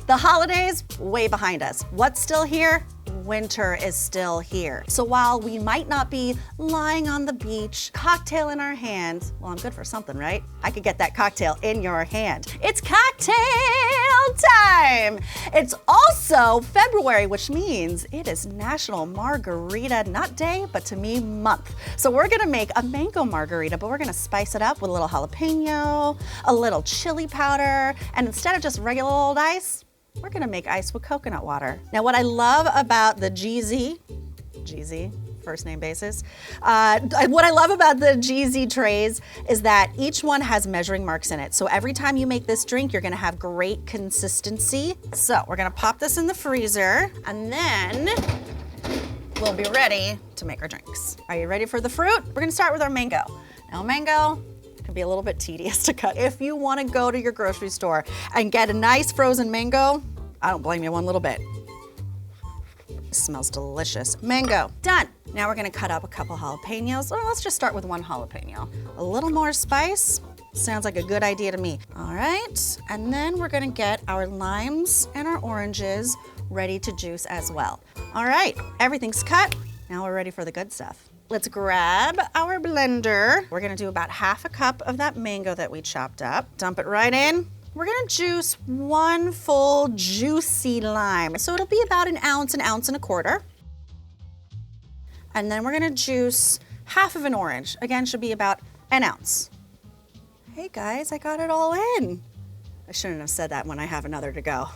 The holidays, way behind us. What's still here? Winter is still here. So while we might not be lying on the beach, cocktail in our hand, well, I'm good for something, right? I could get that cocktail in your hand. It's cocktail time. It's also February, which means it is National Margarita, not day, but to me, month. So we're gonna make a mango margarita, but we're gonna spice it up with a little jalapeno, a little chili powder, and instead of just regular old ice, we're gonna make ice with coconut water. Now, what I love about the GZ, first name basis, what I love about the GZ trays is that each one has measuring marks in it. So every time you make this drink, you're gonna have great consistency. So we're gonna pop this in the freezer, and then we'll be ready to make our drinks. Are you ready for the fruit? We're gonna start with our mango. Now, mango can be a little bit tedious to cut. If you want to go to your grocery store and get a nice frozen mango, I don't blame you one little bit. It smells delicious. Mango, done. Now we're gonna cut up a couple jalapenos. Well, let's just start with one jalapeno. A little more spice sounds like a good idea to me. All right, and then we're gonna get our limes and our oranges ready to juice as well. All right, everything's cut. Now we're ready for the good stuff. Let's grab our blender. We're gonna do about half a cup of that mango that we chopped up. Dump it right in. We're gonna juice one full juicy lime. So it'll be about an ounce and a quarter. And then we're gonna juice half of an orange. Again, should be about an ounce. Hey guys, I got it all in. I shouldn't have said that when I have another to go.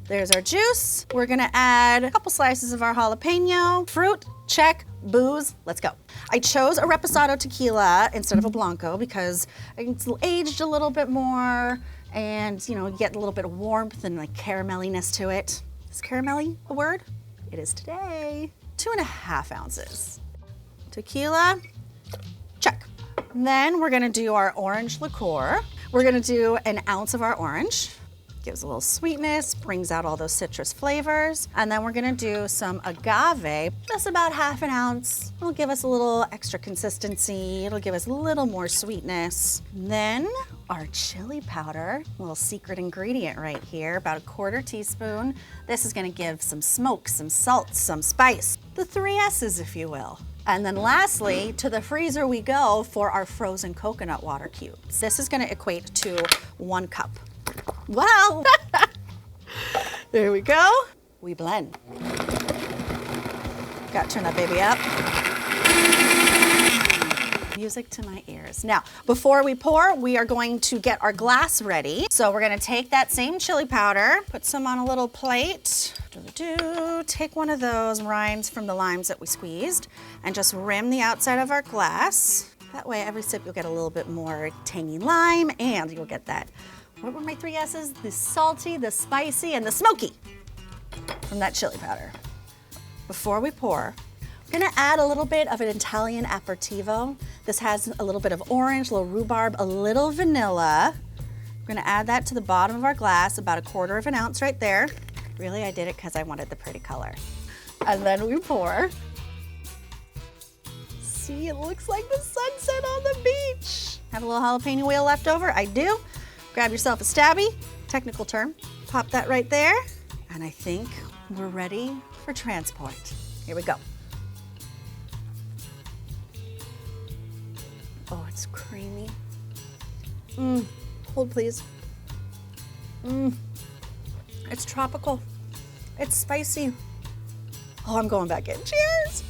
There's our juice. We're gonna add a couple slices of our jalapeno. Fruit, check. Booze, let's go. I chose a Reposado tequila instead of a Blanco because it's aged a little bit more and, you know, you get a little bit of warmth and like caramelliness to it. Is caramelly a word? It is today. 2.5 ounces. Tequila, check. Then we're gonna do our orange liqueur. We're gonna do an ounce of our orange. Gives a little sweetness, brings out all those citrus flavors. And then we're gonna do some agave, just about half an ounce. It'll give us a little extra consistency. It'll give us a little more sweetness. Then our chili powder, a little secret ingredient right here, about 1/4 teaspoon. This is gonna give some smoke, some salt, some spice. The 3 S's, if you will. And then lastly, to the freezer we go for our frozen coconut water cubes. This is gonna equate to 1 cup. Wow! There we go. We blend. Got to turn that baby up. Music to my ears. Now, before we pour, we are going to get our glass ready. So we're gonna take that same chili powder, put some on a little plate. Take one of those rinds from the limes that we squeezed and just rim the outside of our glass. That way, every sip you'll get a little bit more tangy lime and you'll get that. What were my 3 S's? The salty, the spicy, and the smoky from that chili powder. Before we pour, we're gonna add a little bit of an Italian aperitivo. This has a little bit of orange, a little rhubarb, a little vanilla. We're gonna add that to the bottom of our glass, about 1/4 ounce right there. Really, I did it because I wanted the pretty color. And then we pour. See, it looks like the sunset on the beach. Have a little jalapeno wheel left over? I do. Grab yourself a stabby, technical term. Pop that right there. And I think we're ready for transport. Here we go. Oh, it's creamy. Hold please. It's tropical. It's spicy. Oh, I'm going back in. Cheers.